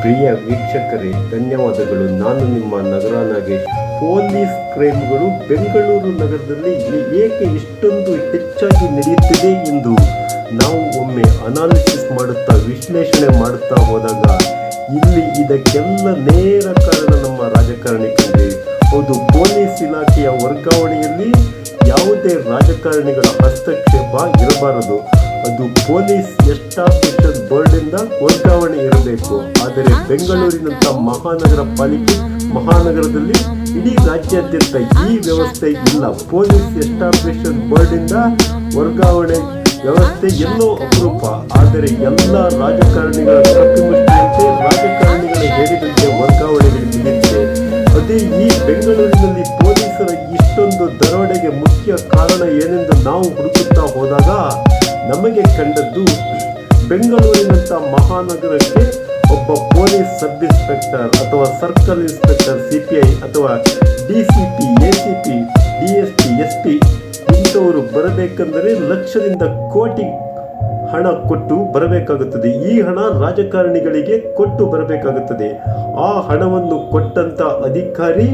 ಪ್ರಿಯ ವೀಕ್ಷಕರೇ, ಧನ್ಯವಾದಗಳು. ನಾನು ನಿಮ್ಮ ನಗರ ನಾಗೇಶ್. ಪೊಲೀಸ್ ಕ್ರೈಮ್ಗಳು ಬೆಂಗಳೂರು ನಗರದಲ್ಲಿ ಏಕೆ ಇಷ್ಟೊಂದು ಹೆಚ್ಚಾಗಿ ನಡೆಯುತ್ತಿದೆ ಎಂದು ನಾವು ಒಮ್ಮೆ ಅನಾಲಿಸಿಸ್ ಮಾಡುತ್ತಾ ವಿಶ್ಲೇಷಣೆ ಮಾಡುತ್ತಾ ಹೋದಾಗ ಇಲ್ಲಿ ಇದಕ್ಕೆಲ್ಲ ನೇರ ಕಾರಣ ನಮ್ಮ ರಾಜಕಾರಣಿ ಕಂಡ್ರೆ. ಹೌದು, ಪೊಲೀಸ್ ಇಲಾಖೆಯ ವರ್ಗಾವಣೆಯಲ್ಲಿ ಯಾವುದೇ ರಾಜಕಾರಣಿಗಳ ಹಸ್ತಕ್ಷೇಪ ಇರಬಾರದು. ಅದು ಪೊಲೀಸ್ ಎಸ್ಟಾಬ್ಲಿಷ್ಮೆಂಟ್ ಬೋರ್ಡಿಂದ ವರ್ಗಾವಣೆ ಇರಬೇಕು. ಆದರೆ ಬೆಂಗಳೂರಿನಂಥ ಮಹಾನಗರದಲ್ಲಿ ಇಡೀ ರಾಜ್ಯಾದ್ಯಂತ ಈ ವ್ಯವಸ್ಥೆ ಇಲ್ಲ. ಪೊಲೀಸ್ ಎಸ್ಟಾಬ್ಲಿಷ್ಮೆಂಟ್ ಬೋರ್ಡಿಂದ ವರ್ಗಾವಣೆ ವ್ಯವಸ್ಥೆ ಎಲ್ಲೋ ಅಪರೂಪ. ಆದರೆ ಎಲ್ಲ ರಾಜಕಾರಣಿಗಳ ಕಟ್ಟುಮುಷ್ಟಿಯಂತೆ ರಾಜಕಾರಣಿಗಳ ಹೇಳಿದಂತೆ ವರ್ಗಾವಣೆಗಳು ನಡೆಯುತ್ತಿದೆ. ಅದೇ ಈ ಬೆಂಗಳೂರಿನಲ್ಲಿ ಪೊಲೀಸರ ಇಷ್ಟೊಂದು ದರೋಡೆಗೆ ಮುಖ್ಯ ಕಾರಣ ಏನೆಂದು ನಾವು ಹುಡುಕುತ್ತಾ ಹೋದಾಗ ನಮಗೆ ಕಂಡದ್ದು, ಬೆಂಗಳೂರಿನಂಥ ಮಹಾನಗರಕ್ಕೆ ಒಬ್ಬ ಪೊಲೀಸ್ ಸಬ್ ಇನ್ಸ್ಪೆಕ್ಟರ್ ಅಥವಾ ಸರ್ಕಲ್ ಇನ್ಸ್ಪೆಕ್ಟರ್, CPI ಅಥವಾ DCP, ACP, DSP, SP ಇಂಥವರು ಬರಬೇಕೆಂದರೆ ಲಕ್ಷದಿಂದ ಕೋಟಿ ಹಣ ಕೊಟ್ಟು ಬರಬೇಕಾಗುತ್ತದೆ. ಈ ಹಣ ರಾಜಕಾರಣಿಗಳಿಗೆ ಕೊಟ್ಟು ಬರಬೇಕಾಗುತ್ತದೆ. ಆ ಹಣವನ್ನು ಕೊಟ್ಟಂತ ಅಧಿಕಾರಿ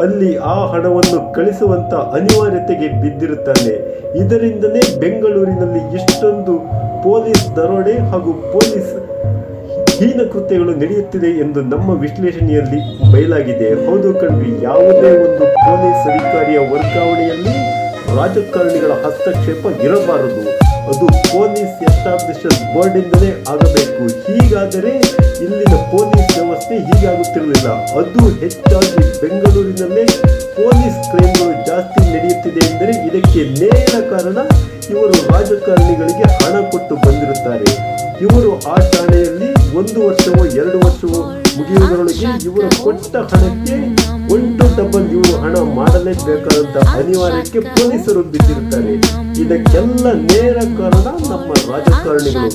ಅಲ್ಲಿ ಆ ಹಣವನ್ನು ಕಳಿಸುವಂತ ಅನಿವಾರ್ಯತೆಗೆ ಬಿದ್ದಿರುತ್ತಾನೆ. ಇದರಿಂದಲೇ ಬೆಂಗಳೂರಿನಲ್ಲಿ ಇಷ್ಟೊಂದು ಪೊಲೀಸ್ ದರೋಡೆ ಹಾಗೂ ಪೊಲೀಸ್ ಹೀನ ಕೃತ್ಯಗಳು ನಡೆಯುತ್ತಿದೆ ಎಂದು ನಮ್ಮ ವಿಶ್ಲೇಷಣೆಯಲ್ಲಿ ಬಯಲಾಗಿದೆ. ಹೌದು ಕಣ್ರಿ, ಯಾವುದೇ ಒಂದು ಪೊಲೀಸ್ ಅಧಿಕಾರಿಯ ವರ್ಗಾವಣೆಯಲ್ಲಿ ರಾಜಕಾರಣಿಗಳ ಹಸ್ತಕ್ಷೇಪ ಇರಬಾರದು. ಅದು ಪೊಲೀಸ್ ಎಸ್ಟಾಬ್ಲಿಷ್ಮೆಂಟ್ ಬೋರ್ಡಿಂದಲೇ ಆಗಬೇಕು. ಹೀಗಾದರೆ ಇಲ್ಲಿನ ಪೊಲೀಸ್ ವ್ಯವಸ್ಥೆ ಹೀಗಾಗುತ್ತಿರಲಿಲ್ಲ. ಅದು ಹೆಚ್ಚಾಗಿ ಬೆಂಗಳೂರಿನಲ್ಲೇ ಪೊಲೀಸ್ ಕ್ರೈಮ್ಗಳು ಜಾಸ್ತಿ ನಡೆಯುತ್ತಿದೆ ಎಂದರೆ ಇದಕ್ಕೆ ನೇರ ಕಾರಣ ಇವರು ರಾಜಕಾರಣಿಗಳಿಗೆ ಹಣ ಕೊಟ್ಟು ಬಂದಿರುತ್ತಾರೆ. ಇವರು ಆ ಠಾಣೆಯಲ್ಲಿ 1 ವರ್ಷವೋ 2 ವರ್ಷವೋ ಮುಗಿಯುವುದರೊಳಗೆ ಇವರ ಕೊಟ್ಟ ಹಣಕ್ಕೆ 1 ಇವರು ಹಣ ಮಾಡಲೇಬೇಕಾದಂತ ಅನಿವಾರ್ಯಕ್ಕೆ ಪೊಲೀಸರು ಬಿದ್ದಿರುತ್ತಾರೆ. ಇದಕ್ಕೆಲ್ಲ ನೇರ ಕಾರಣ ನಮ್ಮ ರಾಜಕಾರಣಿಗಳು.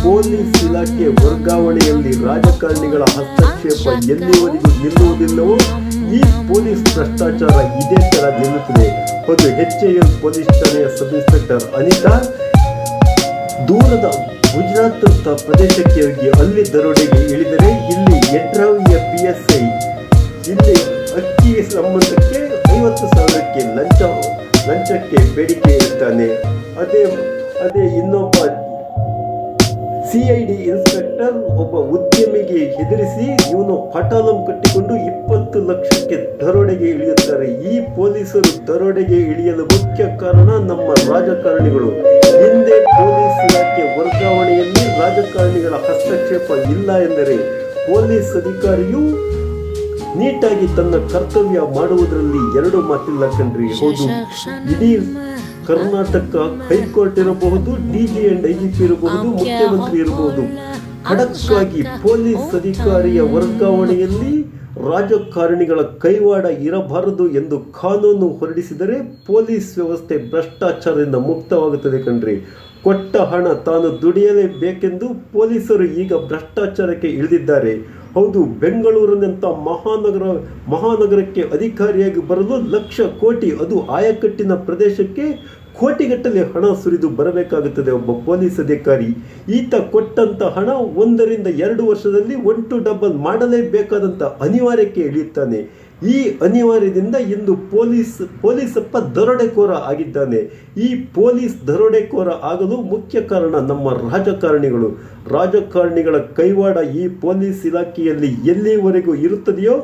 ಪೊಲೀಸ್ ಇಲಾಖೆ ವರ್ಗಾವಣೆಯಲ್ಲಿ ರಾಜಕಾರಣಿಗಳ ಹಸ್ತಕ್ಷೇಪ ಎಲ್ಲಿವರೆಗೂ ನಿಲ್ಲುವುದಿಲ್ಲವೋ ಈ ಪೊಲೀಸ್ ಭ್ರಷ್ಟಾಚಾರ ಇದೇ ತರ ನಿಲ್ಲುತ್ತದೆ. ಒಂದು HAL ಪೊಲೀಸ್ ಠಾಣೆಯ ಸಬ್ ಇನ್ಸ್ಪೆಕ್ಟರ್ ಅನಿತಾ ದೂರದ ಗುಜರಾತ್ ಅಂತ ಪ್ರದೇಶಕ್ಕೆ ಹೋಗಿ ಅಲ್ಲಿ ದರೋಡೆಗೆ ಇಳಿದರೆ ಇಲ್ಲಿ ಯಡ್ರಾವಿಯ PSI ಇಲ್ಲಿ ಅಕ್ಕಿಗೆ ಸಂಬಂಧಕ್ಕೆ 50,000ಕ್ಕೆ ಲಂಚಕ್ಕೆ ಬೇಡಿಕೆ ಇರ್ತಾನೆ. ಅದೇ ಇನ್ನೊಬ್ಬ CID ಇನ್ಸ್ಪೆಕ್ಟರ್ ಒಬ್ಬ ಉದ್ಯಮಿಗೆ ಹೆದರಿಸಿ ಇವನು ಪಟಾಲಂ ಕಟ್ಟಿಕೊಂಡು 20 ಲಕ್ಷಕ್ಕೆ ದರೋಡೆಗೆ ಇಳಿಯುತ್ತಾರೆ. ಈ ಪೊಲೀಸರು ದರೋಡೆಗೆ ಇಳಿಯಲು ಮುಖ್ಯ ಕಾರಣ ನಮ್ಮ ರಾಜಕಾರಣಿಗಳು. ಹಿಂದೆ ಪೊಲೀಸ್ ಇಲಾಖೆ ವರ್ಗಾವಣೆಯಲ್ಲಿ ರಾಜಕಾರಣಿಗಳ ಹಸ್ತಕ್ಷೇಪ ಇಲ್ಲ ಎಂದರೆ ಪೊಲೀಸ್ ಅಧಿಕಾರಿಯು ನೀಟಾಗಿ ತನ್ನ ಕರ್ತವ್ಯ ಮಾಡುವುದರಲ್ಲಿ 2 ಮಾತಿಲ್ಲ ಕಣ್ರಿ. ಹೌದು, ಇಡೀ ಕರ್ನಾಟಕ ಹೈಕೋರ್ಟ್ ಇರಬಹುದು, DG and IGP ಇರಬಹುದು, ಮುಖ್ಯಮಂತ್ರಿ ಇರಬಹುದು, ಖಡಕ್ಕಾಗಿ ಪೊಲೀಸ್ ಅಧಿಕಾರಿಯ ವರ್ಗಾವಣೆಯಲ್ಲಿ ರಾಜಕಾರಣಿಗಳ ಕೈವಾಡ ಇರಬಾರದು ಎಂದು ಕಾನೂನು ಹೊರಡಿಸಿದರೆ ಪೊಲೀಸ್ ವ್ಯವಸ್ಥೆ ಭ್ರಷ್ಟಾಚಾರದಿಂದ ಮುಕ್ತವಾಗುತ್ತದೆ ಕಣ್ರಿ. ಕೊಟ್ಟ ಹಣ ತಾನು ದುಡಿಯಲೇಬೇಕೆಂದು ಪೊಲೀಸರು ಈಗ ಭ್ರಷ್ಟಾಚಾರಕ್ಕೆ ಇಳಿದಿದ್ದಾರೆ. ಹೌದು, ಬೆಂಗಳೂರಿನಂಥ ಮಹಾನಗರಕ್ಕೆ ಅಧಿಕಾರಿಯಾಗಿ ಬರಲು ಲಕ್ಷ ಕೋಟಿ, ಅದು ಆಯಕಟ್ಟಿನ ಪ್ರದೇಶಕ್ಕೆ ಕೋಟಿಗಟ್ಟಲೆ ಹಣ ಸುರಿದು ಬರಬೇಕಾಗುತ್ತದೆ ಒಬ್ಬ ಪೊಲೀಸ್ ಅಧಿಕಾರಿ. ಈತ ಕೊಟ್ಟಂತ ಹಣ 1 ರಿಂದ 2 ವರ್ಷದಲ್ಲಿ 1 ಮಾಡಲೇಬೇಕಾದಂತ ಅನಿವಾರ್ಯಕ್ಕೆ ಇಳಿಯುತ್ತಾನೆ. ಈ ಅನಿವಾರ್ಯದಿಂದ ಇಂದು ಪೊಲೀಸಪ್ಪ ದರೋಡೆಕೋರ ಆಗಿದ್ದಾನೆ. ಈ ಪೊಲೀಸ್ ದರೋಡೆಕೋರ ಆಗಲು ಮುಖ್ಯ ಕಾರಣ ನಮ್ಮ ರಾಜಕಾರಣಿಗಳ ಕೈವಾಡ ಈ ಪೊಲೀಸ್ ಇಲಾಖೆಯಲ್ಲಿ ಎಲ್ಲಿವರೆಗೂ ಇರುತ್ತದೆಯೋ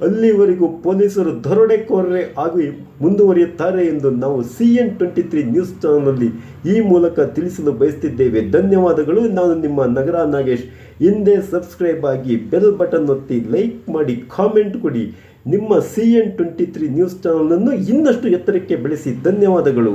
ಅಲ್ಲಿವರೆಗೂ ಪೊಲೀಸರು ದರೋಡೆಕೋರರೇ ಆಗಿ ಮುಂದುವರಿಯುತ್ತಾರೆ ಎಂದು ನಾವು CN23 ನ್ಯೂಸ್ ಚಾನಲ್ನಲ್ಲಿ ಈ ಮೂಲಕ ತಿಳಿಸಲು ಬಯಸುತ್ತಿದ್ದೇವೆ. ಧನ್ಯವಾದಗಳು. ನಾನು ನಿಮ್ಮ ನಗರ ನಾಗೇಶ್. ಹಿಂದೆ ಸಬ್ಸ್ಕ್ರೈಬ್ ಆಗಿ, ಬೆಲ್ ಬಟನ್ ಒತ್ತಿ, ಲೈಕ್ ಮಾಡಿ, ಕಾಮೆಂಟ್ ಕೊಡಿ. ನಿಮ್ಮ CN23 ನ್ಯೂಸ್ ಚಾನಲ್ ಅನ್ನು ಇನ್ನಷ್ಟು ಎತ್ತರಕ್ಕೆ ಬೆಳೆಸಿ. ಧನ್ಯವಾದಗಳು.